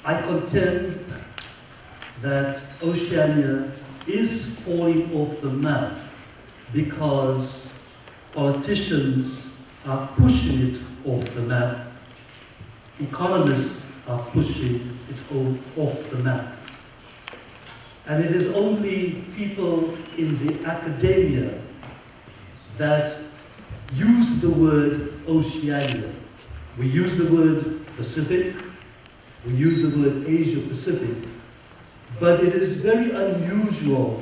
I contend that Oceania is falling off the map because politicians are pushing it off the map. Economists are pushing it off the map. And it is only people in the academia that use the word Oceania. We use the word Pacific, we use the word Asia-Pacific, but it is very unusual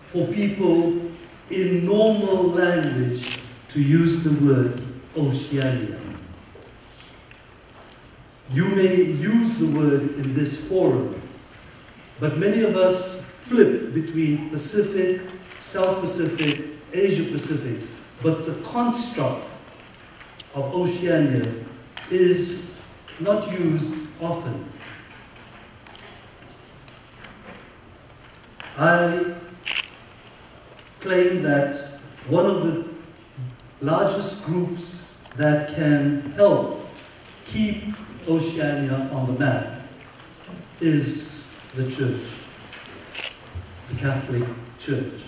for people in normal language to use the word Oceania. You may use the word in this forum, but many of us flip between Pacific, South Pacific, Asia Pacific, but the construct of Oceania is not used often. I claim that one of the largest groups that can help keep Oceania on the map is the church, the Catholic Church.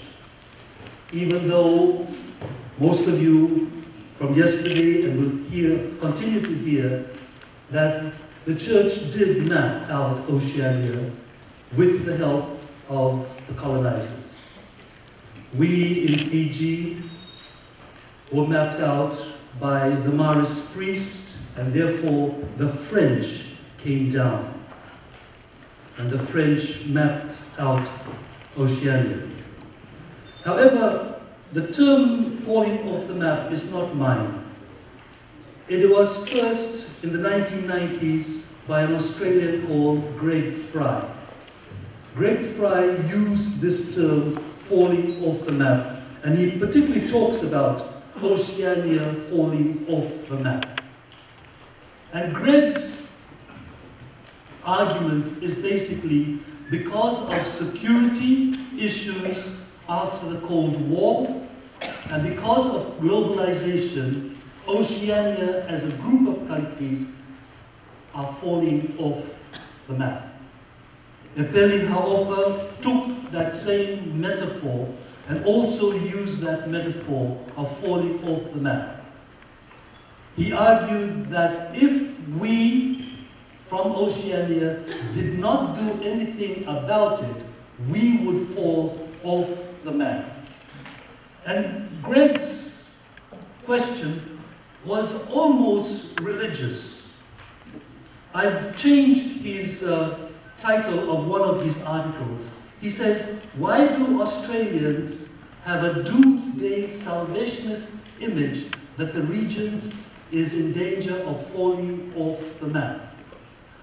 Even though most of you from yesterday and will continue to hear that the church did map out Oceania with the help of the colonizers. We in Fiji were mapped out by the Maris priest, and therefore the French came down. And the French mapped out Oceania. However, the term falling off the map is not mine. It was first in the 1990s by an Australian called Greg Fry. Greg Fry used this term, falling off the map, and he particularly talks about Oceania falling off the map. And Greg's argument is basically because of security issues after the Cold War, and because of globalization, Oceania as a group of countries are falling off the map. Epeli, however, took that same metaphor and also used that metaphor of falling off the map. He argued that if we from Oceania did not do anything about it, we would fall off the map. And Greg's question was almost religious. I've changed his title of one of his articles. He says, why do Australians have a doomsday salvationist image that the region is in danger of falling off the map?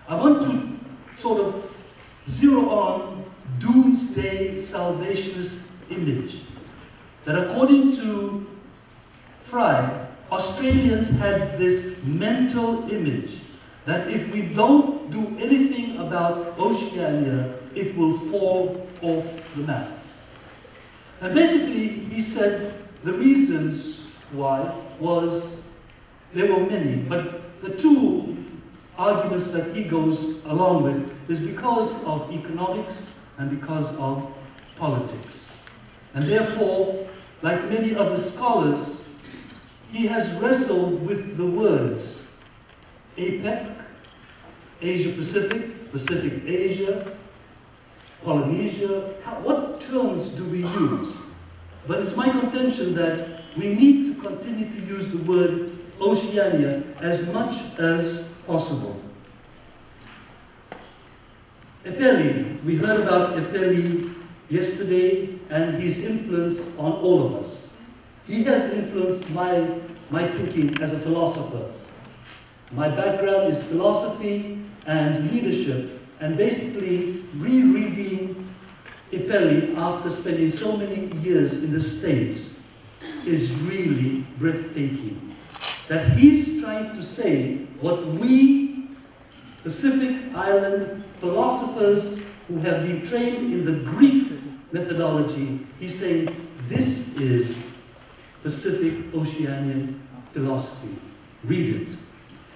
I want to sort of zero on doomsday salvationist image. That according to Fry, Australians had this mental image that if we don't do anything about Oceania, it will fall off the map. And basically, he said the reasons why was, there were many, but the two arguments that he goes along with is because of economics and because of politics. And therefore, like many other scholars, he has wrestled with the words APEC, Asia-Pacific, Pacific-Asia, Polynesia. What terms do we use? But it's my contention that we need to continue to use the word Oceania as much as possible. Epeli, we heard about Epeli yesterday and his influence on all of us. He has influenced my thinking as a philosopher. My background is philosophy and leadership, and basically rereading Epeli after spending so many years in the States is really breathtaking. That he's trying to say what we, Pacific Island philosophers who have been trained in the Greek methodology, he's saying this is Pacific Oceanian philosophy. Read it.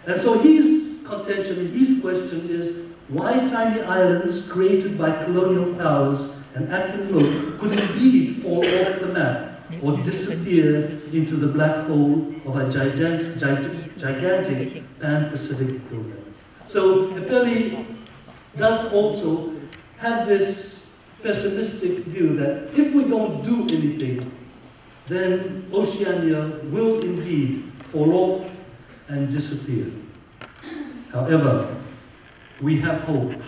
And so he's contention and his question is why tiny islands created by colonial powers and acting alone could indeed fall off the map or disappear into the black hole of a gigantic pan-Pacific domain. So Epeli does also have this pessimistic view that if we don't do anything, then Oceania will indeed fall off and disappear. However, we have hope.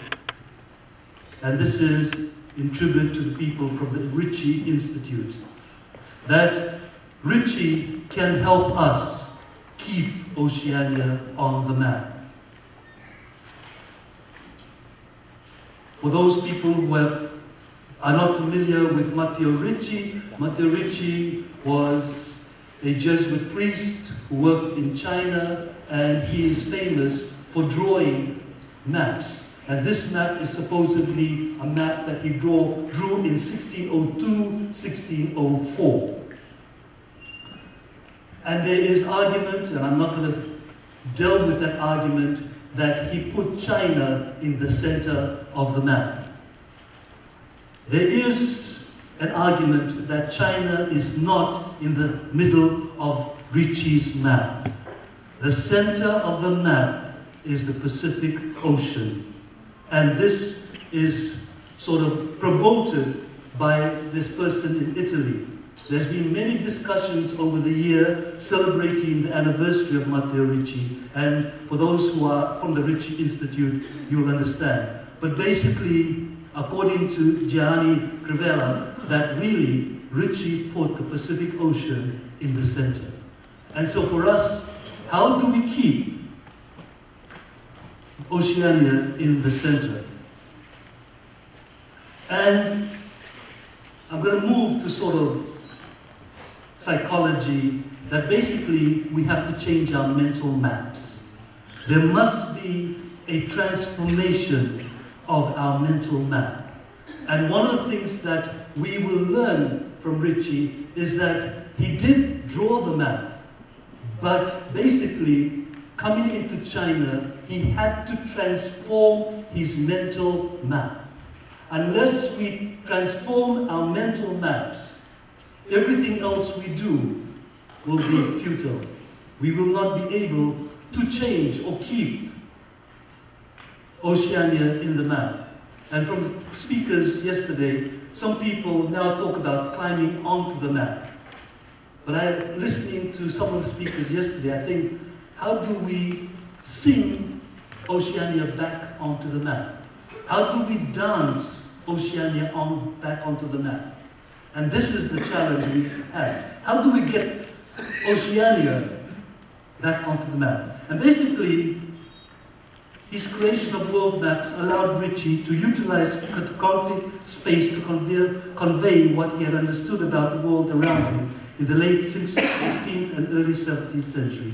And this is in tribute to the people from the Ricci Institute, that Ricci can help us keep Oceania on the map. For those people who are not familiar with Matteo Ricci was a Jesuit priest who worked in China, and he is famous for drawing maps. And this map is supposedly a map that he drew in 1602, 1604. And there is argument, and I'm not going to delve with that argument, that he put China in the center of the map. There is an argument that China is not in the middle of Ricci's map. The center of the map is the Pacific Ocean. And this is sort of promoted by this person in Italy. There's been many discussions over the year celebrating the anniversary of Matteo Ricci, and for those who are from the Ricci Institute, you'll understand. But basically, according to Gianni Crivella, that really Ricci put the Pacific Ocean in the center. And so for us, how do we keep Oceania in the center? And I'm going to move to sort of psychology, that basically we have to change our mental maps. There must be a transformation of our mental map. And one of the things that we will learn from Ricci is that he did draw the map, but basically coming into China, he had to transform his mental map. Unless we transform our mental maps, everything else we do will be futile. We will not be able to change or keep Oceania in the map. And from the speakers yesterday, some people now talk about climbing onto the map. But listening to some of the speakers yesterday, I think, how do we sing Oceania back onto the map? How do we dance Oceania back onto the map? And this is the challenge we have. How do we get Oceania back onto the map? And basically, his creation of world maps allowed Ricci to utilize cartographic space to convey what he had understood about the world around him in the late 16th and early 17th century,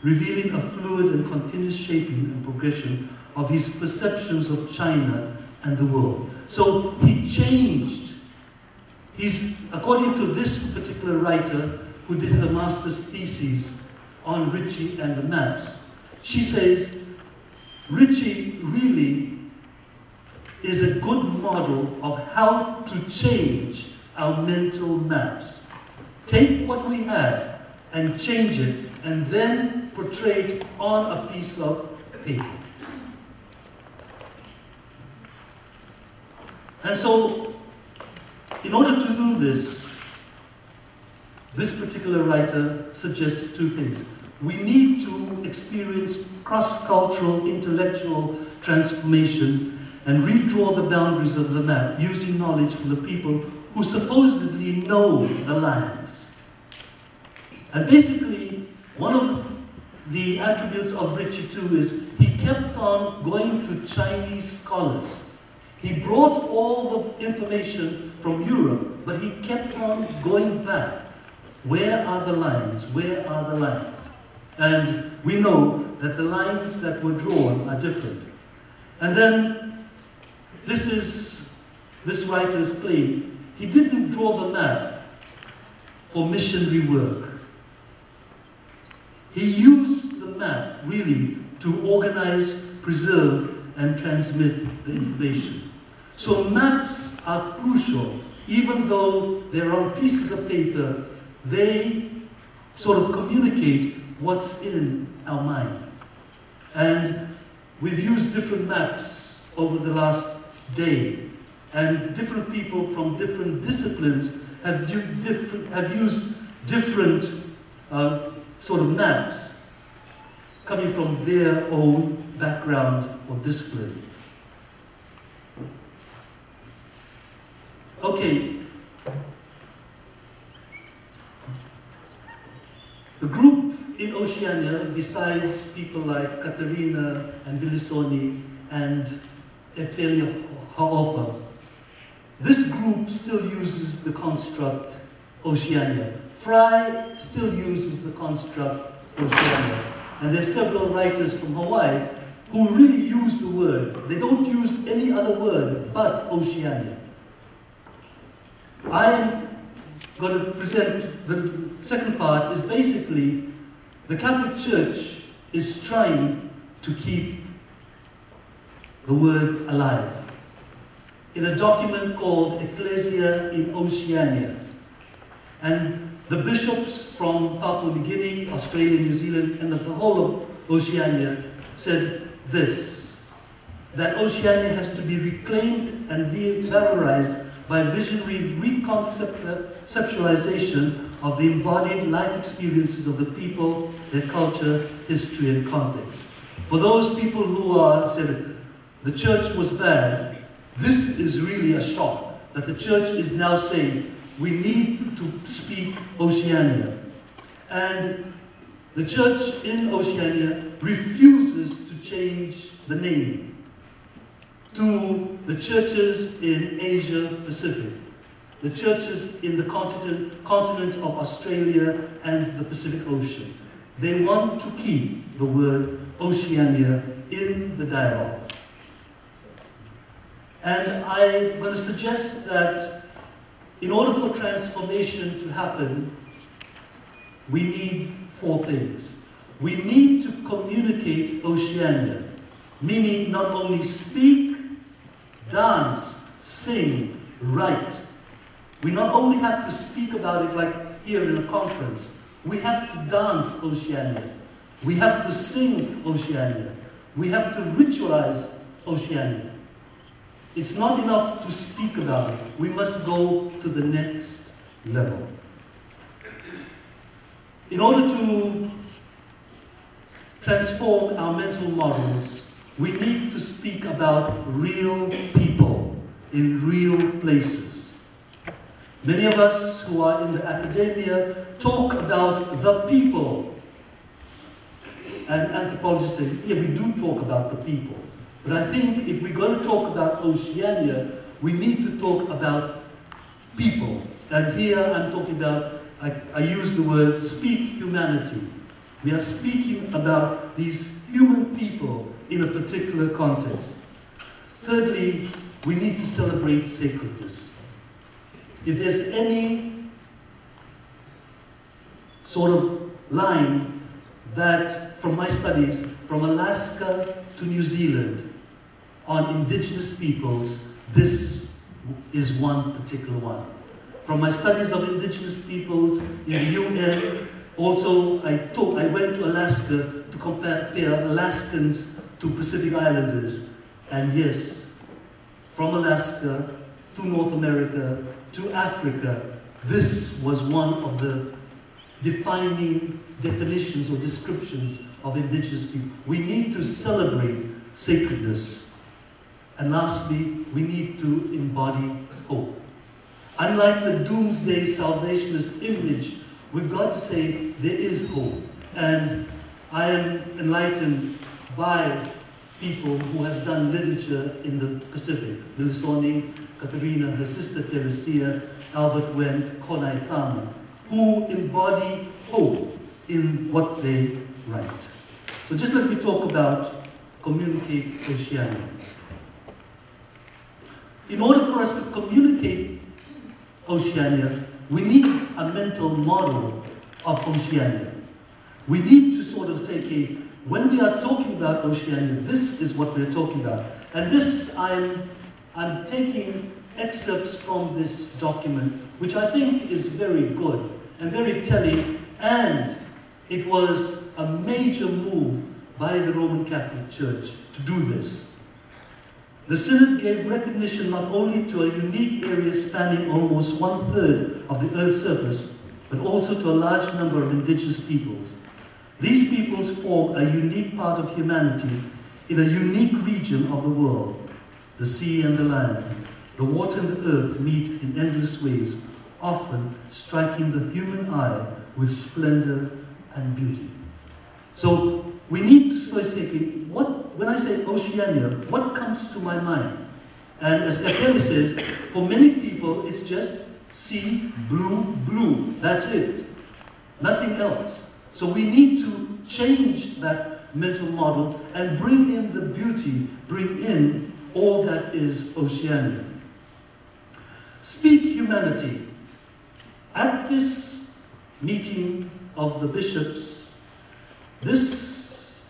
revealing a fluid and continuous shaping and progression of his perceptions of China and the world. So he changed. According to this particular writer who did her master's thesis on Ricci and the maps, she says, Ricci really is a good model of how to change our mental maps. Take what we have and change it, and then portray it on a piece of paper. And so, in order to do this particular writer suggests two things. We need to experience cross-cultural intellectual transformation and redraw the boundaries of the map using knowledge from the people who supposedly know the lines. And basically, one of the attributes of Ricci too is he kept on going to Chinese scholars. He brought all the information from Europe, but he kept on going back. Where are the lines? Where are the lines? And we know that the lines that were drawn are different. And then, this is this writer's claim. He didn't draw the map for missionary work. He used the map, really, to organize, preserve, and transmit the information. So maps are crucial. Even though they're on pieces of paper, they sort of communicate what's in our mind. And we've used different maps over the last day, and different people from different disciplines have used different sort of maps coming from their own background or discipline. Okay. The group in Oceania, besides people like Katerina and Vilisoni and Epelia Haofa, this group still uses the construct Oceania. Fry still uses the construct Oceania. And there's several writers from Hawaii who really use the word. They don't use any other word but Oceania. I'm going to present the second part. Is basically the Catholic Church is trying to keep the word alive. In a document called Ecclesia in Oceania. And the bishops from Papua New Guinea, Australia, New Zealand, and the whole of Oceania said this, that Oceania has to be reclaimed and valorized by visionary reconceptualization of the embodied life experiences of the people, their culture, history, and context. For those people who said the church was bad, this is really a shock, that the church is now saying we need to speak Oceania. And the church in Oceania refuses to change the name to the churches in Asia Pacific, the churches in the continent of Australia and the Pacific Ocean. They want to keep the word Oceania in the dialogue. And I'm going to suggest that in order for transformation to happen, we need 4 things. We need to communicate Oceania, meaning not only speak, dance, sing, write. We not only have to speak about it like here in a conference, we have to dance Oceania. We have to sing Oceania. We have to ritualize Oceania. It's not enough to speak about it. We must go to the next level. In order to transform our mental models, we need to speak about real people in real places. Many of us who are in the academia talk about the people. And anthropologists say, yeah, we do talk about the people. But I think if we're going to talk about Oceania, we need to talk about people. And here I'm talking about, I use the word speak humanity. We are speaking about these human people in a particular context. Thirdly, we need to celebrate sacredness. If there's any sort of line that, from my studies, from Alaska to New Zealand, on indigenous peoples, this is one particular one. From my studies of indigenous peoples in the UN, also I went to Alaska to compare Alaskans to Pacific Islanders. And yes, from Alaska to North America to Africa, this was one of the defining definitions or descriptions of indigenous people. We need to celebrate sacredness. And lastly, we need to embody hope. Unlike the doomsday salvationist image, we've got to say there is hope. And I am enlightened by people who have done literature in the Pacific. Vilisoni, Katerina, her sister Teresia, Albert Wendt, Konai Thama, who embody hope in what they write. So just let me talk about communicate Oceania. In order for us to communicate Oceania, we need a mental model of Oceania. We need to sort of say, okay, when we are talking about Oceania, this is what we're talking about. And this, I'm taking excerpts from this document, which I think is very good and very telling, and it was a major move by the Roman Catholic Church to do this. The Synod gave recognition not only to a unique area spanning almost 1/3 of the Earth's surface, but also to a large number of indigenous peoples. These peoples form a unique part of humanity in a unique region of the world. The sea and the land, the water and the earth meet in endless ways, often striking the human eye with splendor and beauty. So we need to start thinking, when I say Oceania, what comes to my mind? And as Ecclesia says, for many people it's just sea, blue, blue. That's it. Nothing else. So we need to change that mental model and bring in the beauty, bring in all that is Oceania. Speak humanity. At this meeting of the bishops, this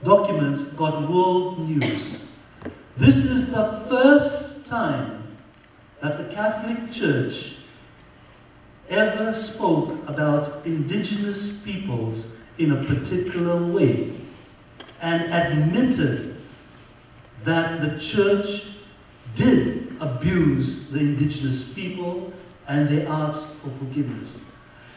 document got world news. This is the first time that the Catholic Church ever spoke about indigenous peoples in a particular way and admitted that the church did abuse the indigenous people and they asked for forgiveness.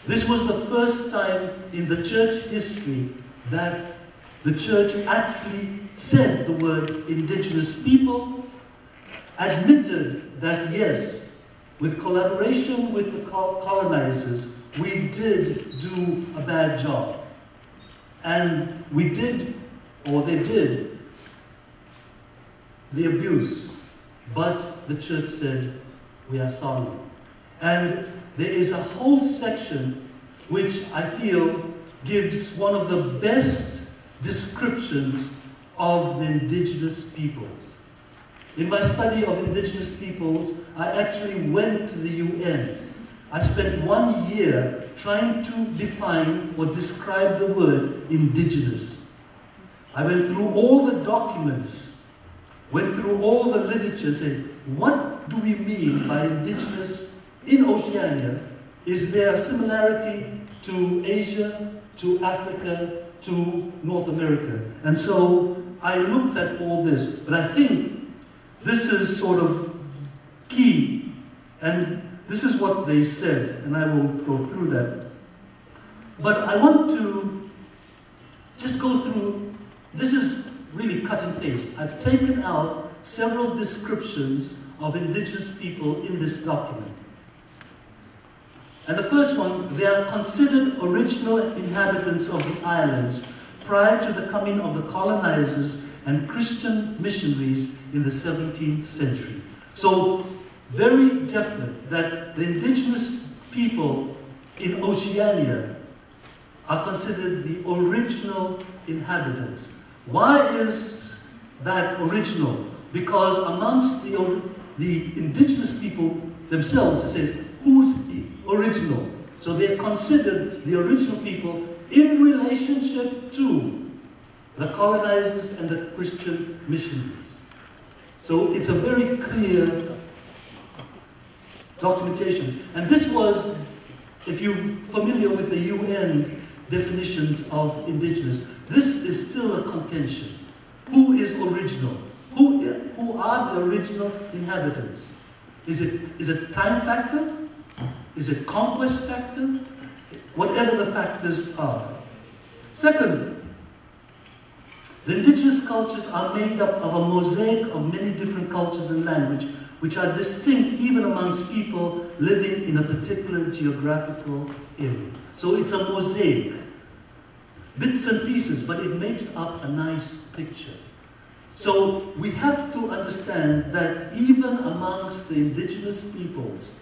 This was the first time in the church history that the church actually said the word indigenous people, admitted that yes, with collaboration with the colonizers, we did do a bad job. And we did, or they did, the abuse. But the church said, we are sorry. And there is a whole section which I feel gives one of the best descriptions of the indigenous peoples. In my study of indigenous peoples, I actually went to the UN. I spent 1 year trying to define or describe the word indigenous. I went through all the documents, went through all the literature, saying, what do we mean by indigenous in Oceania? Is there a similarity to Asia, to Africa, to North America? And so I looked at all this, but I think this is sort of key, and this is what they said, and I will go through that. But I want to just go through, this is really cut and paste. I've taken out several descriptions of indigenous people in this document. And the first one, they are considered original inhabitants of the islands prior to the coming of the colonizers and Christian missionaries in the 17th century. So, very definite that the indigenous people in Oceania are considered the original inhabitants. Why is that original? Because amongst the indigenous people themselves, it says, who's original? So they're considered the original people in relationship to the colonizers and the Christian missionaries. So it's a very clear documentation. And this was, if you're familiar with the UN definitions of indigenous, this is still a contention. Who is original? Who are the original inhabitants? Is it time factor? Is it conquest factor? Whatever the factors are. Second, the indigenous cultures are made up of a mosaic of many different cultures and language, which are distinct even amongst people living in a particular geographical area. So it's a mosaic. Bits and pieces, but it makes up a nice picture. So we have to understand that even amongst the indigenous peoples,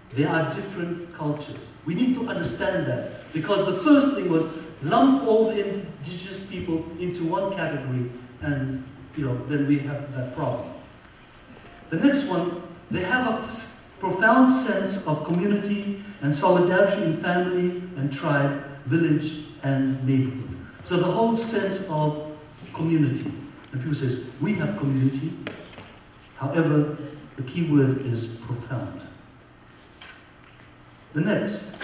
there are different cultures. We need to understand that, because the first thing was lump all the indigenous people into one category, and then we have that problem. The next one, they have a profound sense of community and solidarity in family and tribe, village and neighborhood. So the whole sense of community. And people say, we have community. However, the key word is profound. The next.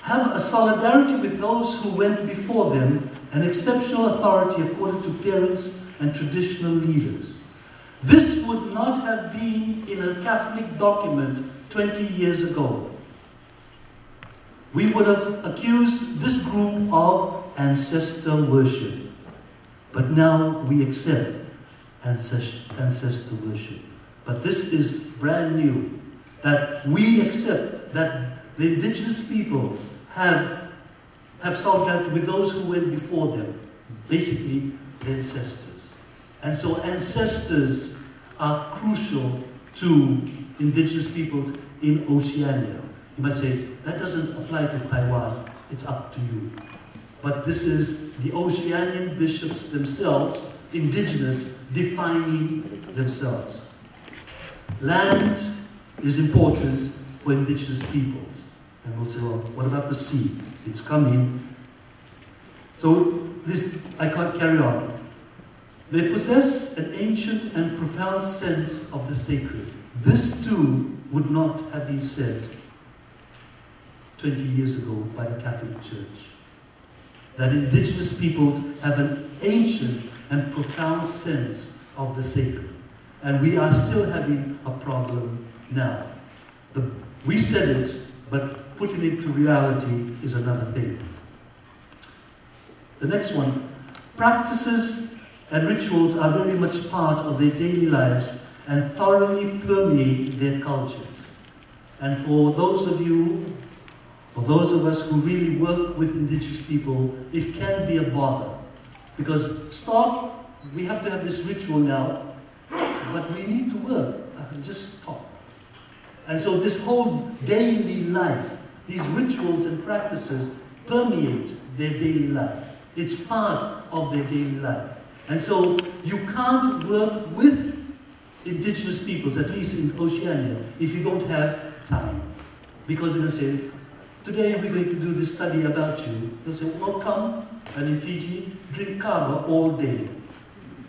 Have a solidarity with those who went before them, and exceptional authority according to parents and traditional leaders. This would not have been in a Catholic document 20 years ago. We would have accused this group of ancestor worship. But now we accept ancestor worship. But this is brand new, that we accept that the indigenous people have solidarity with those who went before them, basically the ancestors. And so ancestors are crucial to indigenous peoples in Oceania. You might say, that doesn't apply to Taiwan, it's up to you. But this is the Oceanian bishops themselves, indigenous, defining themselves. Land is important for indigenous peoples. And we'll say, well, what about the sea? It's coming. So this, I can't carry on. They possess an ancient and profound sense of the sacred. This too would not have been said 20 years ago by the Catholic Church. That indigenous peoples have an ancient and profound sense of the sacred. And we are still having a problem now. We said it, but putting it to reality is another thing. The next one. Practices and rituals are very much part of their daily lives and thoroughly permeate their cultures. And for those of you, or those of us who really work with indigenous people, it can be a bother. Because stop, we have to have this ritual now, but we need to work. Just stop. And so this whole daily life, these rituals and practices permeate their daily life. It's part of their daily life. And so you can't work with indigenous peoples, at least in Oceania, if you don't have time. Because they're going to say, today we're going to do this study about you. They'll say, well, come, and in Fiji, drink kava all day.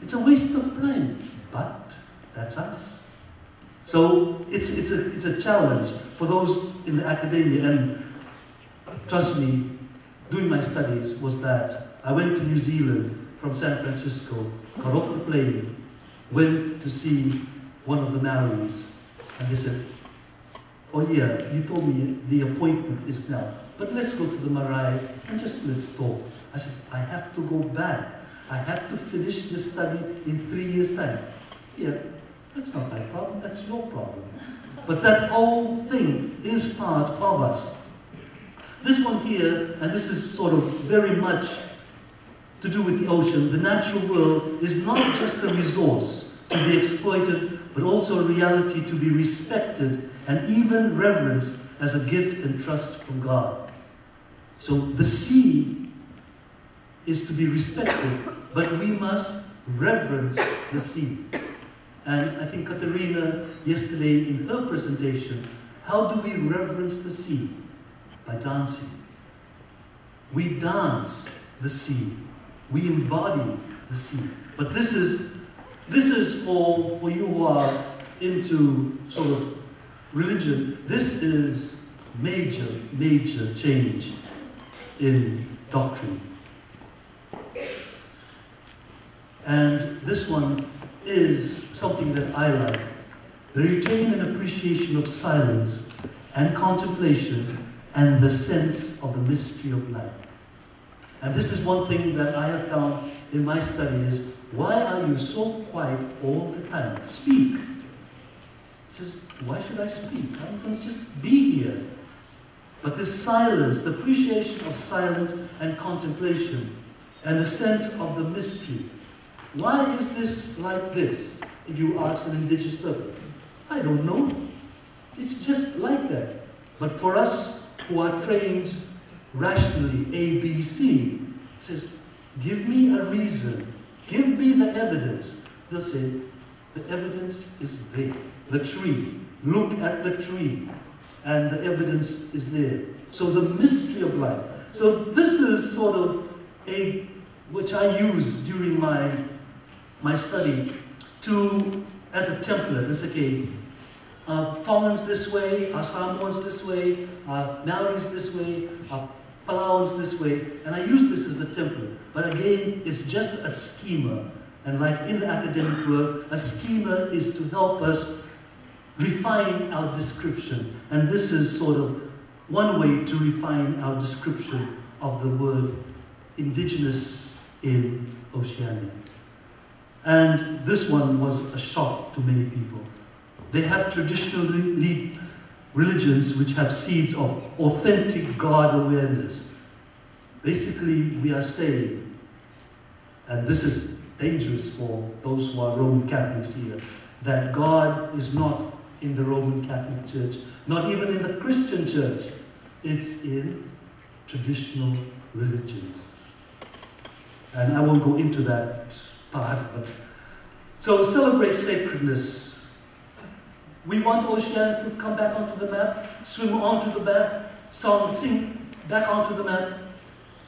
It's a waste of time, but that's us. So it's a challenge for those in the academia, and trust me, doing my studies was that I went to New Zealand from San Francisco, got off the plane, went to see one of the Maoris, and they said, oh yeah, you told me the appointment is now, but let's go to the marae and just let's talk. I said, I have to go back. I have to finish this study in 3 years' time. Yeah, that's not my problem, that's your problem. But that whole thing is part of us. This one here, and this is sort of very much to do with the ocean, the natural world is not just a resource to be exploited, but also a reality to be respected and even reverenced as a gift and trust from God. So the sea is to be respected, but we must reverence the sea. And I think Katerina, yesterday in her presentation, how do we reverence the sea? By dancing. We dance the sea. We embody the sea. But this is for you who are into sort of religion, this is major change in doctrine. And this one is something that I like. Retain an appreciation of silence and contemplation and the sense of the mystery of life. And this is one thing that I have found in my study is, why are you so quiet all the time? Speak. It says, why should I speak? I'm going to just be here. But this silence, the appreciation of silence and contemplation, and the sense of the mystery. Why is this like this? If you ask an indigenous person, I don't know. It's just like that. But for us who are trained rationally, A, B, C, it says, give me a reason. Give me the evidence. They'll say, the evidence is there. The tree. Look at the tree. And the evidence is there. So the mystery of life. So this is sort of which I use during my study as a template. It's okay, Tongans this way, our Samoans this way, our Maoris this way, our Palauans this way, and I use this as a template. But again, it's just a schema. And like in the academic world, a schema is to help us refine our description. And this is sort of one way to refine our description of the word indigenous in Oceania. And this one was a shock to many people. They have traditional religions which have seeds of authentic God awareness. Basically, we are saying, and this is dangerous for those who are Roman Catholics here, that God is not in the Roman Catholic Church, not even in the Christian Church. It's in traditional religions. And I won't go into that part, but so celebrate sacredness. We want Oceania to come back onto the map, swim onto the map, sing back onto the map.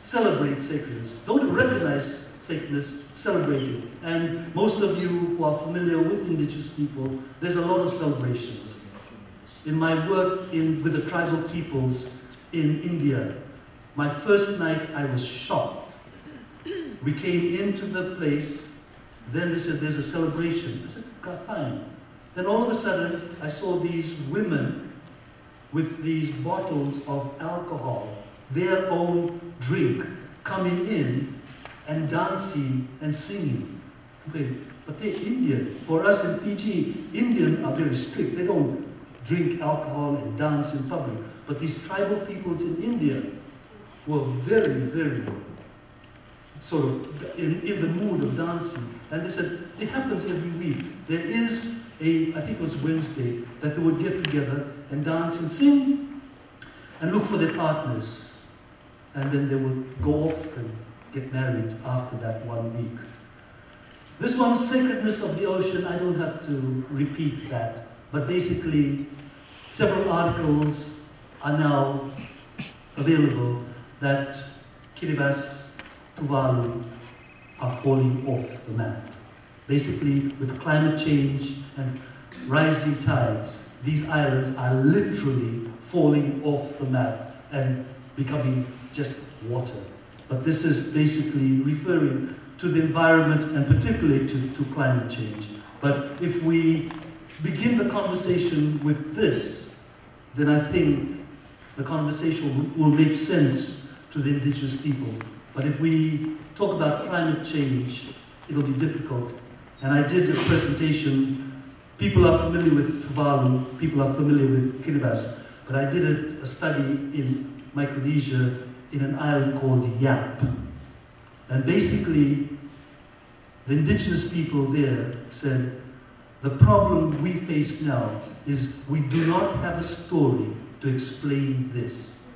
Celebrate sacredness. Don't recognize sacredness, celebrate it. And most of you who are familiar with Indigenous people, there's a lot of celebrations. In my work with the tribal peoples in India, my first night I was shocked. We came into the place, then they said there's a celebration. I said, fine. Then all of a sudden I saw these women with these bottles of alcohol, their own drink, coming in and dancing and singing. Okay, but they're Indian. For us in Fiji, Indian are very strict. They don't drink alcohol and dance in public. But these tribal peoples in India were very, very sort of in the mood of dancing. And they said, it happens every week. There is I think it was Wednesday, that they would get together and dance and sing and look for their partners. And then they would go off and get married after that 1 week. This one, Sacredness of the Ocean, I don't have to repeat that. But basically, several articles are now available that Kiribati, Tuvalu are falling off the map. Basically, with climate change and rising tides, these islands are literally falling off the map and becoming just water. But this is basically referring to the environment and particularly to climate change. But if we begin the conversation with this, then I think the conversation will make sense to the Indigenous people. But if we talk about climate change, it'll be difficult. And I did a presentation. People are familiar with Tuvalu, people are familiar with Kiribati, but I did a study in Micronesia in an island called Yap. And basically, the indigenous people there said, the problem we face now is we do not have a story to explain this.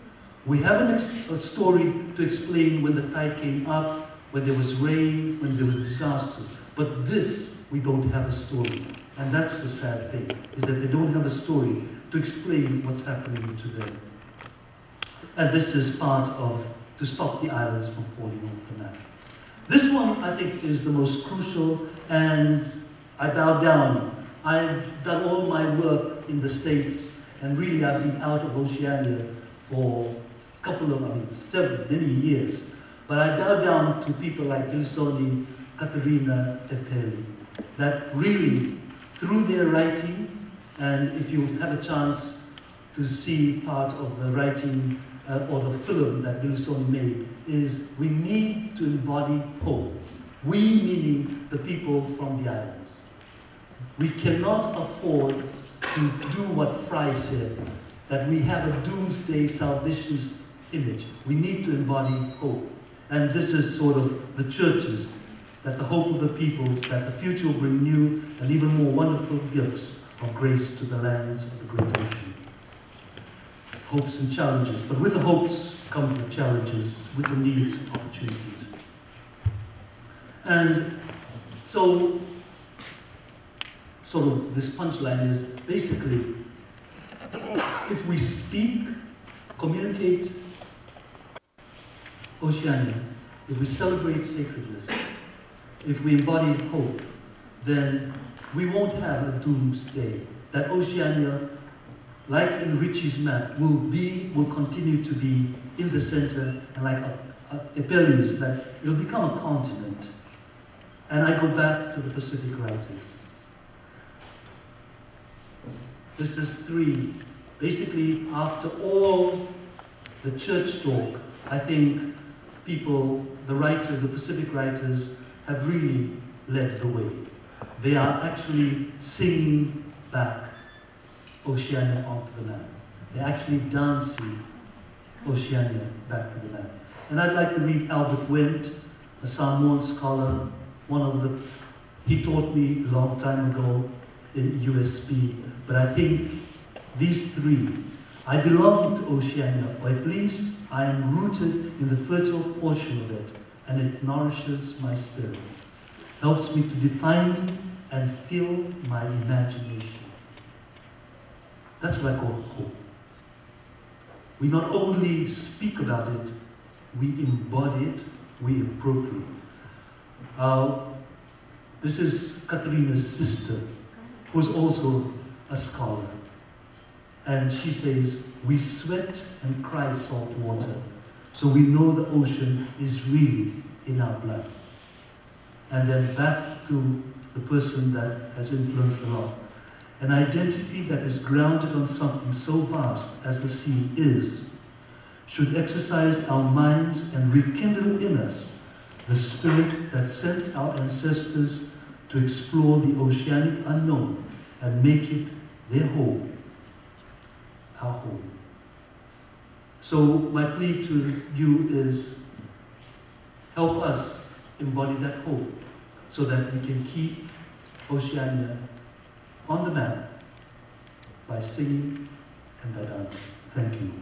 We have a story to explain when the tide came up, when there was rain, when there was disaster. But this, we don't have a story. And that's the sad thing, is that they don't have a story to explain what's happening to them. And this is part of, to stop the islands from falling off the map. This one, I think, is the most crucial, and I bow down. I've done all my work in the States, and really I've been out of Oceania for many years. But I bow down to people like Gilisoni, Katerina, and Peli, that really, through their writing, and if you have a chance to see part of the writing or the film that Gilisoni made, is we need to embody hope. We, meaning the people from the islands. We cannot afford to do what Fry said, that we have a doomsday salvationist image. We need to embody hope. And this is sort of the churches, that the hope of the peoples, that the future will bring new and even more wonderful gifts of grace to the lands of the great ocean. Hopes and challenges, but with the hopes come the challenges, with the needs, opportunities. And so, sort of this punchline is basically, if we speak, communicate Oceania, if we celebrate sacredness, if we embody hope, then we won't have a doomsday. That Oceania, like in Ricci's map, will continue to be in the center, and like Ecclesia, that it'll become a continent. And I go back to the Pacific writers. This is 3. Basically, after all the church talk, I think people, the writers, the Pacific writers, have really led the way. They are actually singing back Oceania onto the map. They're actually dancing Oceania back to the map. And I'd like to read Albert Wendt, a Samoan scholar, he taught me a long time ago in USP, but I think these 3, I belong to Oceania, or at least I am rooted in the fertile portion of it, and it nourishes my spirit, helps me to define me and fill my imagination. That's what I call hope. We not only speak about it, we embody it, we appropriate. This is Katerina's sister, who is also a scholar. And she says, we sweat and cry salt water, so we know the ocean is really in our blood. And then back to the person that has influenced a lot. An identity that is grounded on something so vast as the sea is, should exercise our minds and rekindle in us the spirit that sent our ancestors to explore the oceanic unknown and make it their home, our home. So my plea to you is, help us embody that hope so that we can keep Oceania on the map by singing and by dancing. Thank you.